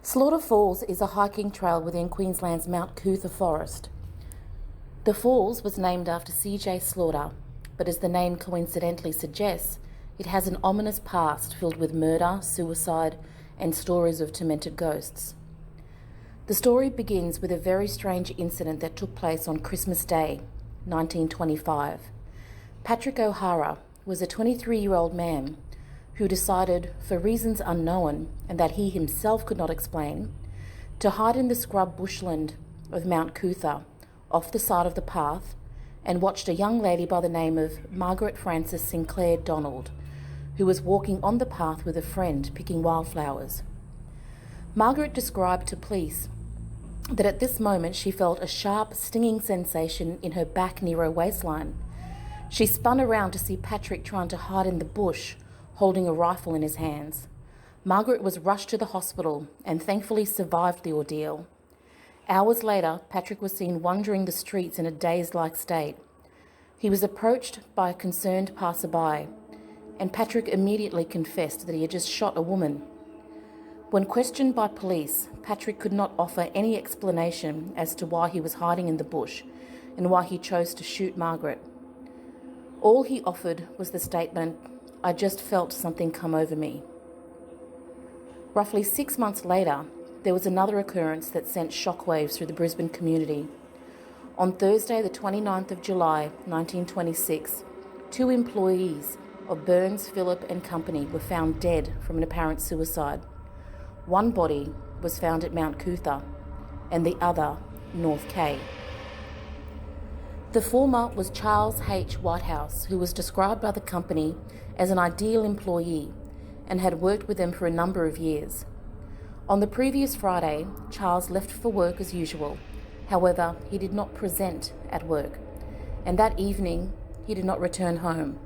Slaughter Falls is a hiking trail within Queensland's Mount Coot-Tha forest. The falls was named after C.J. Slaughter, but as the name coincidentally suggests, it has an ominous past filled with murder, suicide, and stories of tormented ghosts. The story begins with a very strange incident that took place on Christmas Day, 1925. Patrick O'Hara was a 23-year-old man who decided, for reasons unknown and that he himself could not explain, to hide in the scrub bushland of Mount Coot-Tha, off the side of the path, and watched a young lady by the name of Margaret Frances Sinclair Donald, who was walking on the path with a friend picking wildflowers. Margaret described to police that at this moment she felt a sharp, stinging sensation in her back near her waistline. She spun around to see Patrick trying to hide in the bush, holding a rifle in his hands. Margaret was rushed to the hospital and thankfully survived the ordeal. Hours later, Patrick was seen wandering the streets in a dazed-like state. He was approached by a concerned passerby, and Patrick immediately confessed that he had just shot a woman. When questioned by police, Patrick could not offer any explanation as to why he was hiding in the bush and why he chose to shoot Margaret. All he offered was the statement, "I just felt something come over me." Roughly 6 months later, there was another occurrence that sent shockwaves through the Brisbane community. On Thursday, the 29th of July, 1926, 2 employees of Burns, Phillip and Company were found dead from an apparent suicide. One body was found at Mount Coot-Tha and the other North Quay. The former was Charles H. Whitehouse, who was described by the company as an ideal employee and had worked with them for a number of years. On the previous Friday, Charles left for work as usual. However, he did not present at work, and that evening he did not return home.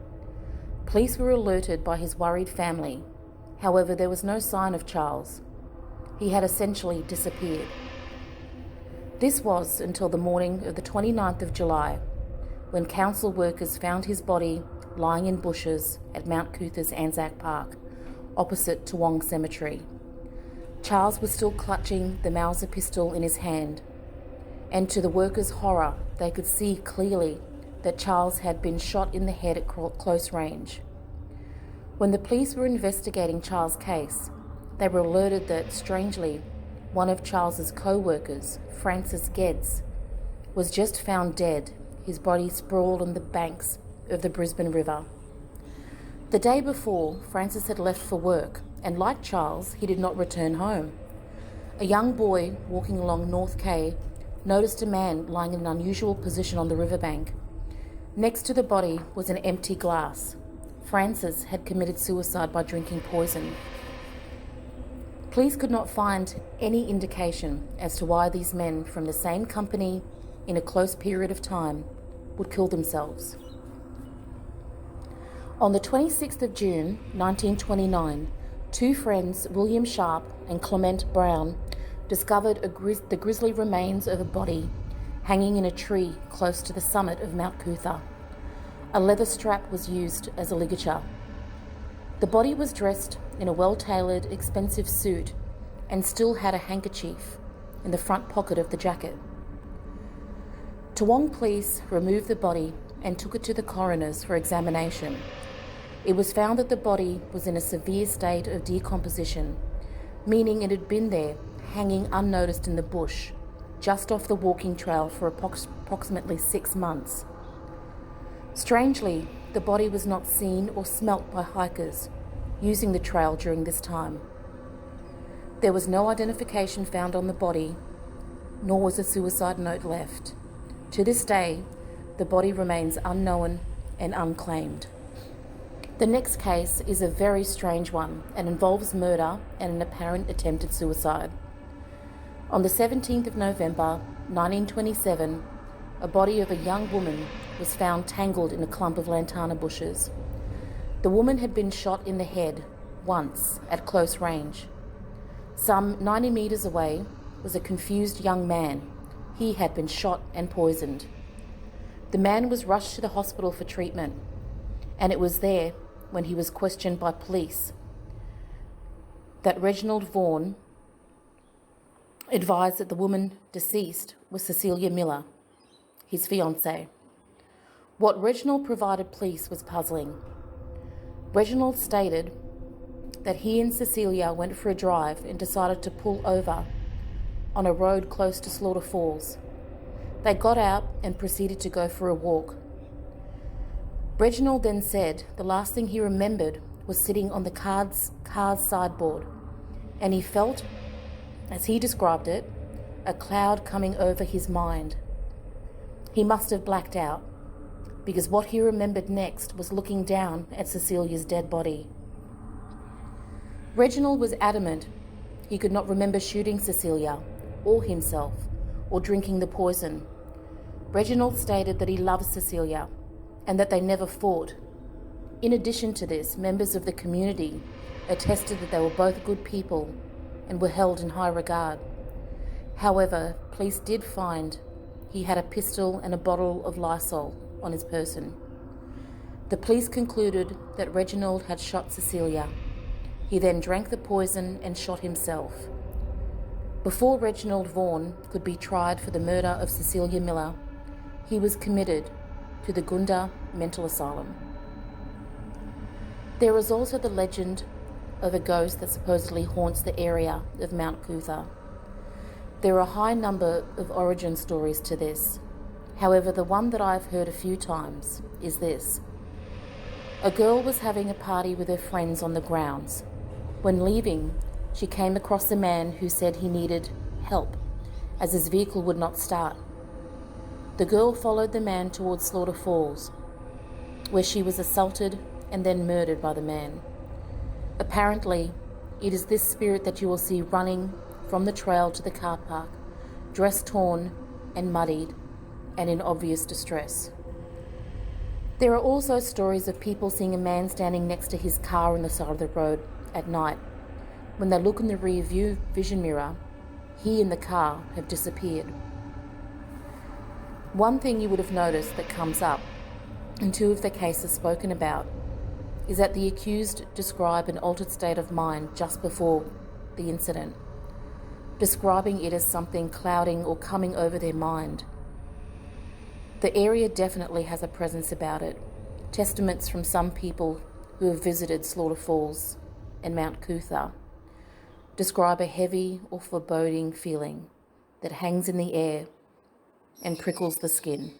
Police were alerted by his worried family. However, there was no sign of Charles. He had essentially disappeared. This was until the morning of the 29th of July, when council workers found his body lying in bushes at Mount Coot-Tha's ANZAC Park, opposite Toowong Cemetery. Charles was still clutching the Mauser pistol in his hand, and to the workers' horror, they could see clearly that Charles had been shot in the head at close range. When the police were investigating Charles' case, they were alerted that, strangely, one of Charles's co-workers, Francis Geddes, was just found dead, his body sprawled on the banks of the Brisbane River. The day before, Francis had left for work, and like Charles, he did not return home. A young boy walking along North Quay noticed a man lying in an unusual position on the riverbank. Next to the body was an empty glass. Francis had committed suicide by drinking poison. Police could not find any indication as to why these men from the same company in a close period of time would kill themselves. On the 26th of June, 1929, 2 friends, William Sharp and Clement Brown, discovered the grisly remains of a body hanging in a tree close to the summit of Mount Coot-Tha. A leather strap was used as a ligature. The body was dressed in a well-tailored, expensive suit and still had a handkerchief in the front pocket of the jacket. Toowong police removed the body and took it to the coroner's for examination. It was found that the body was in a severe state of decomposition, meaning it had been there, hanging unnoticed in the bush, just off the walking trail for approximately 6 months. Strangely, the body was not seen or smelt by hikers using the trail during this time. There was no identification found on the body, nor was a suicide note left. To this day, the body remains unknown and unclaimed. The next case is a very strange one and involves murder and an apparent attempted suicide. On the 17th of November, 1927, a body of a young woman was found tangled in a clump of lantana bushes. The woman had been shot in the head once at close range. Some 90 metres away was a confused young man. He had been shot and poisoned. The man was rushed to the hospital for treatment, and it was there, when he was questioned by police, that Reginald Vaughan advised that the woman deceased was Cecilia Miller, his fiancée. What Reginald provided police was puzzling. Reginald stated that he and Cecilia went for a drive and decided to pull over on a road close to Slaughter Falls. They got out and proceeded to go for a walk. Reginald then said the last thing he remembered was sitting on the car's sideboard, and he felt, as he described it, a cloud coming over his mind. He must have blacked out, because what he remembered next was looking down at Cecilia's dead body. Reginald was adamant he could not remember shooting Cecilia, or himself, or drinking the poison. Reginald stated that he loved Cecilia and that they never fought. In addition to this, members of the community attested that they were both good people and were held in high regard. However, police did find he had a pistol and a bottle of Lysol on his person. The police concluded that Reginald had shot Cecilia. He then drank the poison and shot himself. Before Reginald Vaughan could be tried for the murder of Cecilia Miller, he was committed to the Gunda Mental Asylum. There is also the legend of a ghost that supposedly haunts the area of Mount Coot-Tha. There are a high number of origin stories to this. However, the one that I've heard a few times is this. A girl was having a party with her friends on the grounds. When leaving, she came across a man who said he needed help, as his vehicle would not start. The girl followed the man towards Slaughter Falls, where she was assaulted and then murdered by the man. Apparently, it is this spirit that you will see running from the trail to the car park, dressed torn and muddied and in obvious distress. There are also stories of people seeing a man standing next to his car on the side of the road at night. When they look in the rear view vision mirror, he and the car have disappeared. One thing you would have noticed that comes up in two of the cases spoken about is that the accused describe an altered state of mind just before the incident, describing it as something clouding or coming over their mind. The area definitely has a presence about it. Testaments from some people who have visited Slaughter Falls and Mount Coot-Tha describe a heavy or foreboding feeling that hangs in the air and prickles the skin.